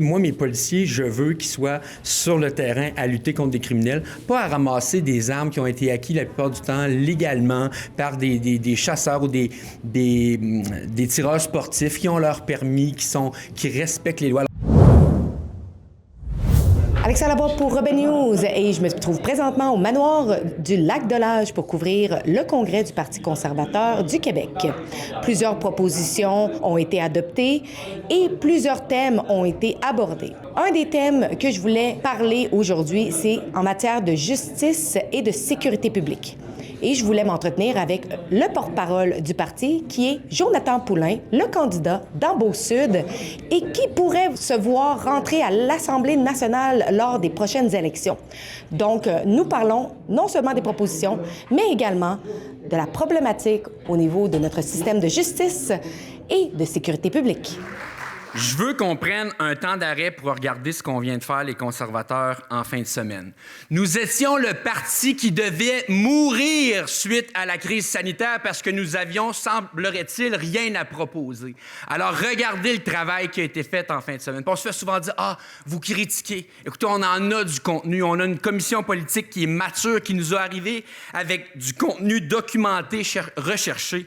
Moi, mes policiers, je veux qu'ils soient sur le terrain à lutter contre des criminels, pas à ramasser des armes qui ont été acquises la plupart du temps légalement par des chasseurs ou des tireurs sportifs qui ont leur permis, qui respectent les lois. Alexandre Lavoie pour Rebelle News et je me trouve présentement au manoir du Lac-de-L'Âge pour couvrir le congrès du Parti conservateur du Québec. Plusieurs propositions ont été adoptées et plusieurs thèmes ont été abordés. Un des thèmes que je voulais parler aujourd'hui, c'est en matière de justice et de sécurité publique. Et je voulais m'entretenir avec le porte-parole du parti, qui est Jonathan Poulain, le candidat d'Ambault-Sud, et qui pourrait se voir rentrer à l'Assemblée nationale lors des prochaines élections. Donc, nous parlons non seulement des propositions, mais également de la problématique au niveau de notre système de justice et de sécurité publique. Je veux qu'on prenne un temps d'arrêt pour regarder ce qu'on vient de faire, les conservateurs, en fin de semaine. Nous étions le parti qui devait mourir suite à la crise sanitaire parce que nous avions, semblerait-il, rien à proposer. Alors, regardez le travail qui a été fait en fin de semaine. Puis on se fait souvent dire « Ah, vous critiquez. » Écoutez, on en a du contenu. On a une commission politique qui est mature, qui nous a arrivé avec du contenu documenté, recherché.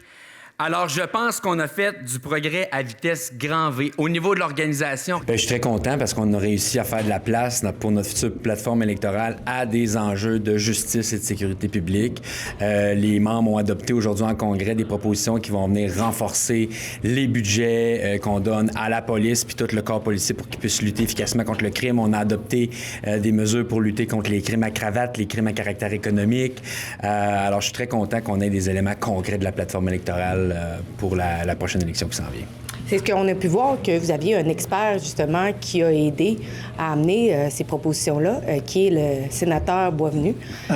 Alors, je pense qu'on a fait du progrès à vitesse grand V au niveau de l'organisation. Bien, je suis très content parce qu'on a réussi à faire de la place pour notre future plateforme électorale à des enjeux de justice et de sécurité publique. Les membres ont adopté aujourd'hui en congrès des propositions qui vont venir renforcer les budgets qu'on donne à la police puis tout le corps policier pour qu'ils puissent lutter efficacement contre le crime. On a adopté des mesures pour lutter contre les crimes à cravate, les crimes à caractère économique. Alors, je suis très content qu'on ait des éléments concrets de la plateforme électorale pour la prochaine élection qui s'en vient. C'est ce qu'on a pu voir, que vous aviez un expert, justement, qui a aidé à amener ces propositions-là, qui est le sénateur Boisvenu.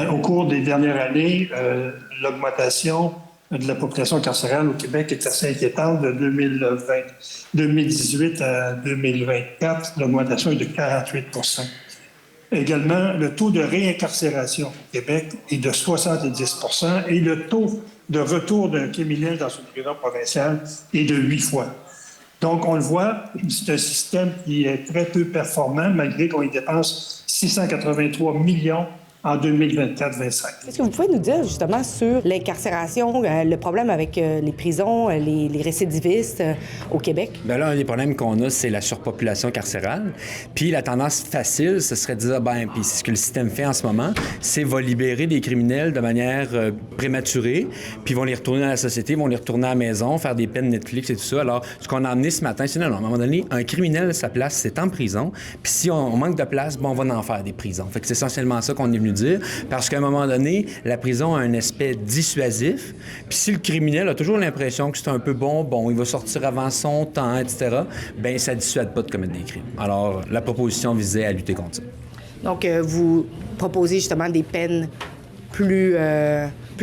Au cours des dernières années, l'augmentation de la population carcérale au Québec est assez inquiétante. De 2018 à 2024, l'augmentation est de 48 %. Également, le taux de réincarcération au Québec est de 70 % et le taux de retour d'un criminel dans une prison provinciale est de 8 fois. Donc, on le voit, c'est un système qui est très peu performant, malgré qu'on y dépense 683 millions en 2024-25. Est-ce que vous pouvez nous dire justement sur l'incarcération, le problème avec les prisons, les récidivistes au Québec? Bien là, un des problèmes qu'on a, c'est la surpopulation carcérale. Puis la tendance facile, ce serait de dire, puis c'est ce que le système fait en ce moment, c'est va libérer des criminels de manière prématurée, puis vont les retourner dans la société, vont les retourner à la maison, faire des peines Netflix et tout ça. Alors, ce qu'on a amené ce matin, c'est non, à un moment donné, un criminel, sa place, c'est en prison. Puis si on manque de place, on va en faire des prisons. Fait que c'est essentiellement ça qu'on est venu dire, parce qu'à un moment donné, la prison a un aspect dissuasif, puis si le criminel a toujours l'impression que c'est un peu bon, il va sortir avant son temps, etc., bien, ça dissuade pas de commettre des crimes. Alors, la proposition visait à lutter contre ça. Donc, vous proposez justement des peines plus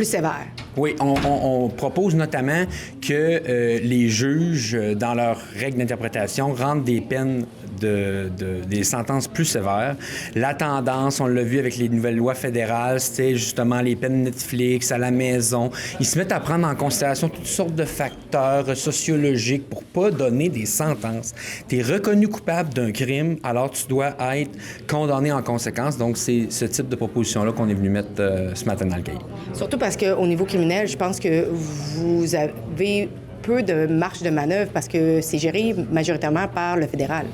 sévères. Oui, on propose notamment que les juges, dans leurs règles d'interprétation, rendent des peines des sentences plus sévères. La tendance, on l'a vu avec les nouvelles lois fédérales, c'était justement les peines Netflix à la maison. Ils se mettent à prendre en considération toutes sortes de facteurs sociologiques pour pas donner des sentences. Tu es reconnu coupable d'un crime, alors tu dois être condamné en conséquence. Donc, c'est ce type de proposition-là qu'on est venu mettre ce matin dans le cahier. Surtout parce qu'au niveau criminel, je pense que vous avez peu de marge de manœuvre parce que c'est géré majoritairement par le fédéral.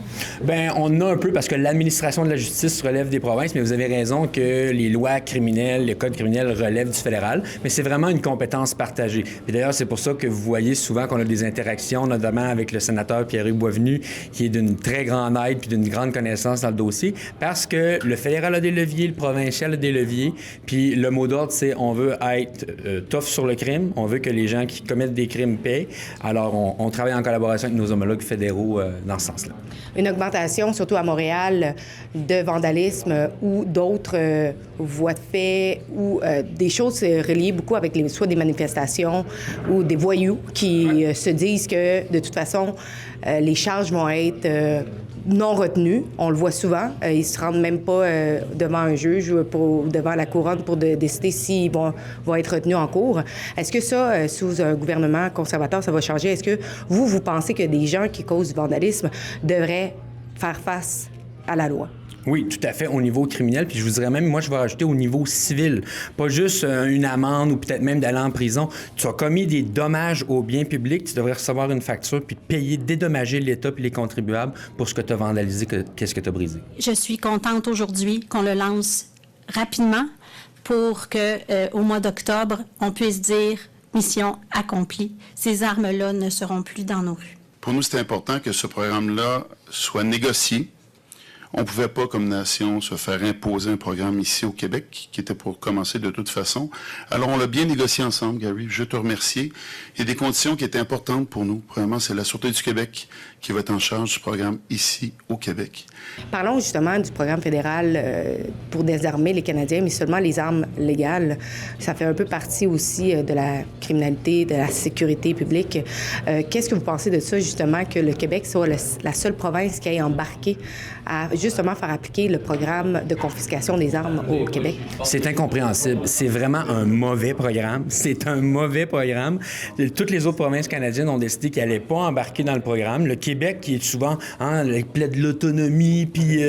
Bien, on a un peu parce que l'administration de la justice relève des provinces, mais vous avez raison que les lois criminelles, le code criminel relève du fédéral, mais c'est vraiment une compétence partagée. Et d'ailleurs, c'est pour ça que vous voyez souvent qu'on a des interactions, notamment avec le sénateur Pierre-Yves Boisvenu, qui est d'une très grande aide puis d'une grande connaissance dans le dossier, parce que le fédéral a des leviers, le provincial a des leviers, puis le mot d'ordre, c'est on veut être tough sur le crime, on veut que les gens qui commettent des crimes paient. Alors, on travaille en collaboration avec nos homologues fédéraux dans ce sens-là. Une augmentation, surtout à Montréal, de vandalisme ou d'autres voies de fait ou des choses reliées beaucoup avec soit des manifestations ou des voyous qui se disent que, de toute façon, les charges vont être non retenus. On le voit souvent. Ils ne se rendent même pas devant un juge ou devant la couronne pour décider s'ils vont être retenus en cours. Est-ce que ça, sous un gouvernement conservateur, ça va changer? Est-ce que vous pensez que des gens qui causent du vandalisme devraient faire face à la loi. Oui, tout à fait, au niveau criminel. Puis je vous dirais même, moi, je vais rajouter au niveau civil. Pas juste une amende ou peut-être même d'aller en prison. Tu as commis des dommages aux biens publics, tu devrais recevoir une facture puis payer, dédommager l'État puis les contribuables pour ce que tu as vandalisé, qu'est-ce que tu as brisé. Je suis contente aujourd'hui qu'on le lance rapidement pour que au mois d'octobre, on puisse dire mission accomplie. Ces armes-là ne seront plus dans nos rues. Pour nous, c'est important que ce programme-là soit négocié. On ne pouvait pas, comme nation, se faire imposer un programme ici au Québec, qui était pour commencer de toute façon. Alors, on l'a bien négocié ensemble, Gary. Je te remercie. Il y a des conditions qui étaient importantes pour nous. Premièrement, c'est la Sûreté du Québec qui va être en charge du programme ici au Québec. Parlons justement du programme fédéral pour désarmer les Canadiens, mais seulement les armes légales. Ça fait un peu partie aussi de la criminalité, de la sécurité publique. Qu'est-ce que vous pensez de ça, justement, que le Québec soit la seule province qui ait embarqué à justement faire appliquer le programme de confiscation des armes au Québec? C'est incompréhensible. C'est vraiment un mauvais programme. C'est un mauvais programme. Toutes les autres provinces canadiennes ont décidé qu'elles n'allaient pas embarquer dans le programme. Le Québec, qui est souvent plaide de l'autonomie, puis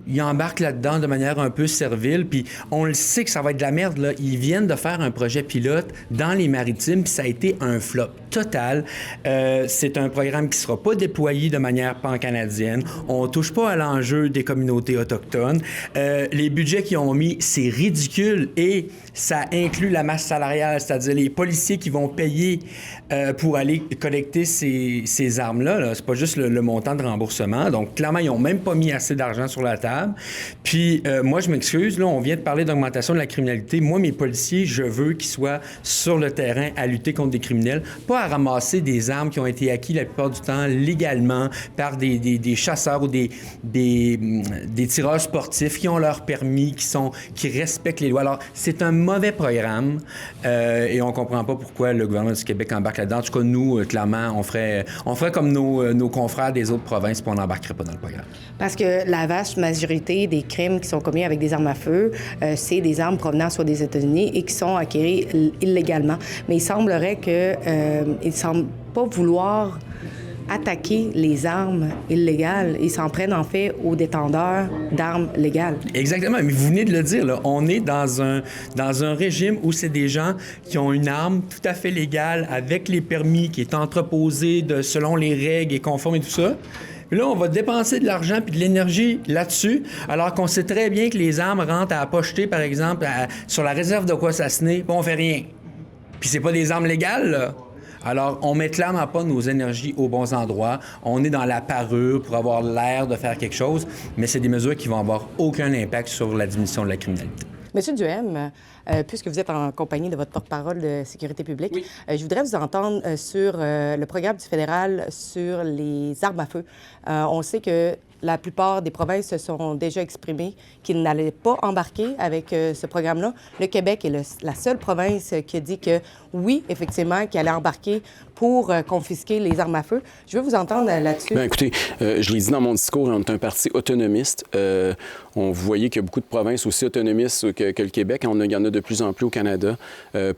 il embarque là-dedans de manière un peu servile, puis on le sait que ça va être de la merde, là. Ils viennent de faire un projet pilote dans les Maritimes, puis ça a été un flop total. C'est un programme qui ne sera pas déployé de manière pan-canadienne. On ne touche pas à l'enjeu des communautés autochtones. Les budgets qu'ils ont mis, c'est ridicule et ça inclut la masse salariale, c'est-à-dire les policiers qui vont payer pour aller collecter ces armes-là. Là. C'est pas juste le montant de remboursement. Donc, clairement, ils n'ont même pas mis assez d'argent sur la table. Puis, moi, je m'excuse, là, on vient de parler d'augmentation de la criminalité. Moi, mes policiers, je veux qu'ils soient sur le terrain à lutter contre des criminels, pas à ramasser des armes qui ont été acquises la plupart du temps légalement par des chasseurs ou des tireurs sportifs qui ont leur permis, qui respectent les lois. Alors, c'est un mauvais programme et on comprend pas pourquoi le gouvernement du Québec embarque là-dedans. En tout cas, nous, clairement, on ferait comme nos confrères des autres provinces puis on n'embarquerait pas dans le programme. Parce que la vaste majorité des crimes qui sont commis avec des armes à feu, c'est des armes provenant soit des États-Unis et qui sont acquises illégalement. Mais il semblerait qu'ils ne semblent pas vouloir attaquer les armes illégales. Ils s'en prennent en fait aux détenteurs d'armes légales. Exactement, mais vous venez de le dire, là. On est dans un régime où c'est des gens qui ont une arme tout à fait légale avec les permis, qui est entreposée selon les règles et conforme et tout ça. Puis là, on va dépenser de l'argent puis de l'énergie là-dessus, alors qu'on sait très bien que les armes rentrent à la pocheter, par exemple, sur la réserve de Kwasasne, puis on fait rien. Puis c'est pas des armes légales, là. Alors, on met clairement pas nos énergies aux bons endroits. On est dans la parure pour avoir l'air de faire quelque chose, mais c'est des mesures qui vont avoir aucun impact sur la diminution de la criminalité. Monsieur Duhem, puisque vous êtes en compagnie de votre porte-parole de sécurité publique, oui. Je voudrais vous entendre sur le programme du fédéral sur les armes à feu. On sait que la plupart des provinces se sont déjà exprimées qu'ils n'allaient pas embarquer avec ce programme-là. Le Québec est la seule province qui a dit que oui, effectivement, qu'il allait embarquer pour confisquer les armes à feu. Je veux vous entendre là-dessus. Bien, écoutez, je l'ai dit dans mon discours, on est un parti autonomiste. Vous voyez qu'il y a beaucoup de provinces aussi autonomistes que le Québec. Il y en a de plus en plus au Canada.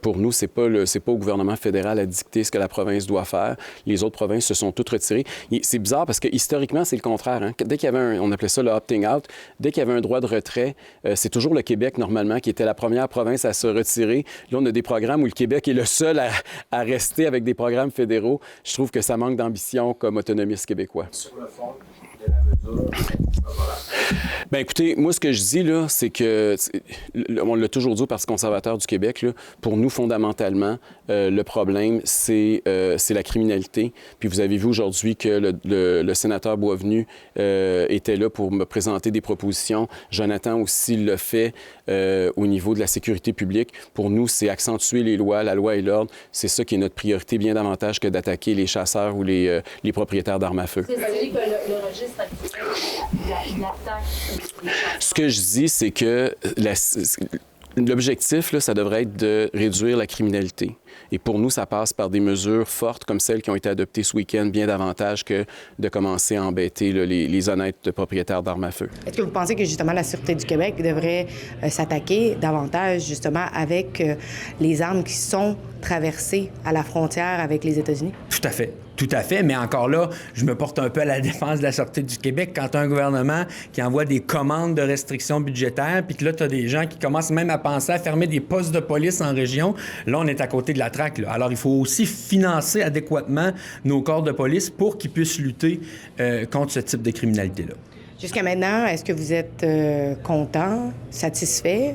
Pour nous, c'est pas au gouvernement fédéral à dicter ce que la province doit faire. Les autres provinces se sont toutes retirées. C'est bizarre parce que historiquement, c'est le contraire. Hein? Dès qu'il y avait on appelait ça le opting out, dès qu'il y avait un droit de retrait, c'est toujours le Québec, normalement, qui était la première province à se retirer. Là, on a des programmes où le Québec est le seul à rester avec des programmes fédéraux. Je trouve que ça manque d'ambition comme autonomiste québécois. Sur le fond de la mesure, bien, écoutez, moi, ce que je dis, là, c'est que, on l'a toujours dit au Parti conservateur du Québec, là, pour nous, fondamentalement, le problème, c'est la criminalité. Puis vous avez vu aujourd'hui que le sénateur Boisvenu était là pour me présenter des propositions. Jonathan aussi le fait au niveau de la sécurité publique. Pour nous, c'est accentuer les lois, la loi et l'ordre. C'est ça qui est notre priorité, bien davantage que d'attaquer les chasseurs ou les propriétaires d'armes à feu. C'est-à-dire que le registre il attaque. Ce que je dis, c'est que l'objectif, là, ça devrait être de réduire la criminalité. Et pour nous, ça passe par des mesures fortes comme celles qui ont été adoptées ce week-end, bien davantage que de commencer à embêter là, les honnêtes propriétaires d'armes à feu. Est-ce que vous pensez que justement la Sûreté du Québec devrait s'attaquer davantage justement avec les armes qui sont traversées à la frontière avec les États-Unis? Tout à fait. Tout à fait, mais encore là, je me porte un peu à la défense de la Sûreté du Québec quand tu as un gouvernement qui envoie des commandes de restrictions budgétaires, puis que là, tu as des gens qui commencent même à penser à fermer des postes de police en région. Là, on est à côté de la traque. Là. Alors, il faut aussi financer adéquatement nos corps de police pour qu'ils puissent lutter contre ce type de criminalité-là. Jusqu'à maintenant, est-ce que vous êtes content, satisfait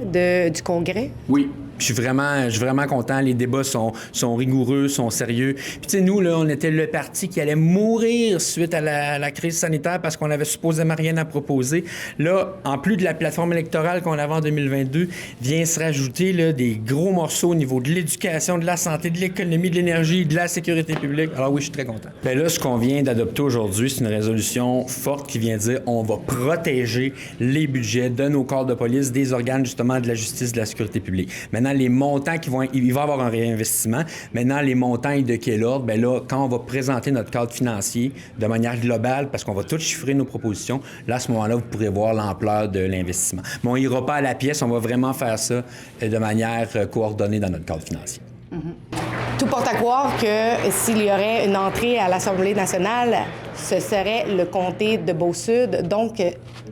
du Congrès? Oui. Je suis vraiment content. Les débats sont rigoureux, sont sérieux. Puis tu sais, nous, là, on était le parti qui allait mourir suite à la crise sanitaire parce qu'on avait supposément rien à proposer. Là, en plus de la plateforme électorale qu'on avait en 2022, vient se rajouter là, des gros morceaux au niveau de l'éducation, de la santé, de l'économie, de l'énergie, de la sécurité publique. Alors oui, je suis très content. Bien là, ce qu'on vient d'adopter aujourd'hui, c'est une résolution forte qui vient dire on va protéger les budgets de nos corps de police, des organes justement de la justice, de la sécurité publique. Maintenant, les montants il va y avoir un réinvestissement. Maintenant, les montants et de quel ordre? Bien là, quand on va présenter notre cadre financier de manière globale, parce qu'on va tout chiffrer nos propositions, là, à ce moment-là, vous pourrez voir l'ampleur de l'investissement. Mais on n'ira pas à la pièce, on va vraiment faire ça de manière coordonnée dans notre cadre financier. Mm-hmm. Tout porte à croire que s'il y aurait une entrée à l'Assemblée nationale, ce serait le comté de Beau-Sud. Donc,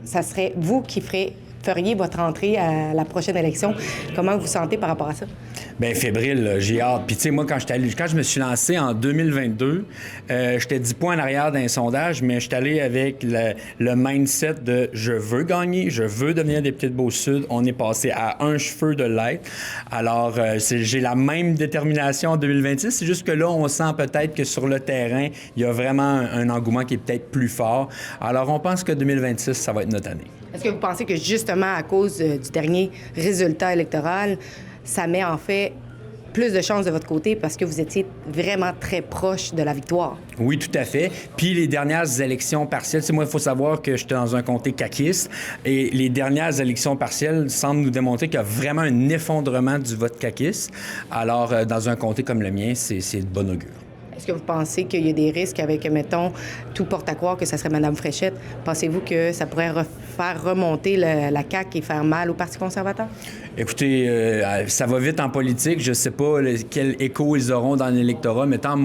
ça serait vous qui feriez votre entrée à la prochaine élection. Comment vous vous sentez par rapport à ça? Bien, fébrile, là, j'ai hâte. Puis, tu sais, moi, quand je me suis lancé en 2022, j'étais 10 points en arrière d'un sondage, mais j'étais allé avec le mindset de je veux gagner, je veux devenir député de Beau-Sud. On est passé à un cheveu de l'être. Alors, j'ai la même détermination en 2026. C'est juste que là, on sent peut-être que sur le terrain, il y a vraiment un engouement qui est peut-être plus fort. Alors, on pense que 2026, ça va être notre année. Est-ce que vous pensez que justement à cause du dernier résultat électoral, ça met en fait plus de chances de votre côté parce que vous étiez vraiment très proche de la victoire? Oui, tout à fait. Puis les dernières élections partielles, moi, il faut savoir que j'étais dans un comté caquiste et les dernières élections partielles semblent nous démontrer qu'il y a vraiment un effondrement du vote caquiste. Alors, dans un comté comme le mien, c'est de bon augure. Est-ce que vous pensez qu'il y a des risques avec, mettons, tout porte à croire que ça serait Mme Fréchette? Pensez-vous que ça pourrait faire remonter la CAQ et faire mal au Parti conservateur? Écoutez, ça va vite en politique. Je ne sais pas quel écho ils auront dans l'électorat, mais tant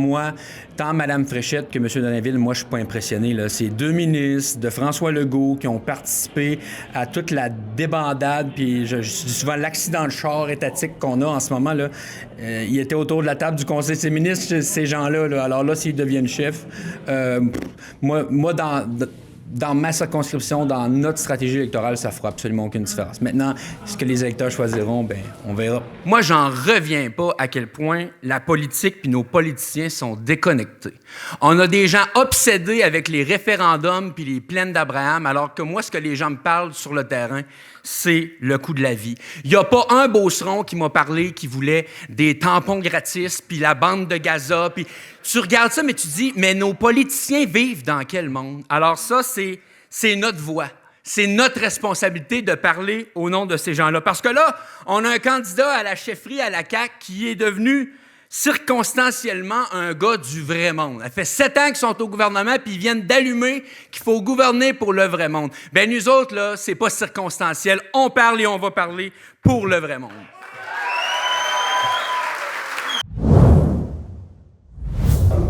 Mme Fréchette que M. Drainville, moi, je ne suis pas impressionné. Là. C'est 2 ministres de François Legault qui ont participé à toute la débandade, puis je dis souvent l'accident de char étatique qu'on a en ce moment. Là. Ils étaient autour de la table du Conseil des ministres, ces gens-là. Là. Alors là, s'ils deviennent chefs, moi dans ma circonscription, dans notre stratégie électorale, ça fera absolument aucune différence. Maintenant, ce que les électeurs choisiront, bien, on verra. Moi, j'en reviens pas à quel point la politique puis nos politiciens sont déconnectés. On a des gens obsédés avec les référendums puis les plaines d'Abraham, alors que moi, ce que les gens me parlent sur le terrain, c'est le coût de la vie. Il n'y a pas un beauceron qui m'a parlé qui voulait des tampons gratis puis la bande de Gaza, puis tu regardes ça, mais tu dis, mais nos politiciens vivent dans quel monde? Alors ça, c'est notre voix. C'est notre responsabilité de parler au nom de ces gens-là. Parce que là, on a un candidat à la chefferie à la CAQ qui est devenu circonstanciellement un gars du vrai monde. Ça fait 7 ans qu'ils sont au gouvernement puis ils viennent d'allumer qu'il faut gouverner pour le vrai monde. Bien, nous autres, là, c'est pas circonstanciel. On parle et on va parler pour le vrai monde.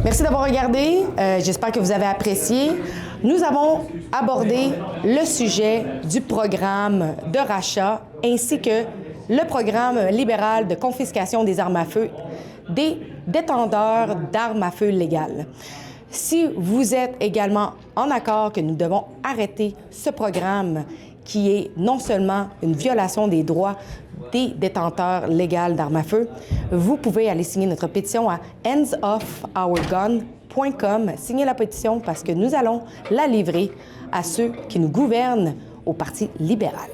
Merci d'avoir regardé. J'espère que vous avez apprécié. Nous avons abordé le sujet du programme de rachat ainsi que le programme libéral de confiscation des armes à feu des détenteurs d'armes à feu légales. Si vous êtes également en accord que nous devons arrêter ce programme qui est non seulement une violation des droits des détenteurs légaux d'armes à feu, vous pouvez aller signer notre pétition à endsofourgun.com. Signez la pétition parce que nous allons la livrer à ceux qui nous gouvernent au Parti libéral.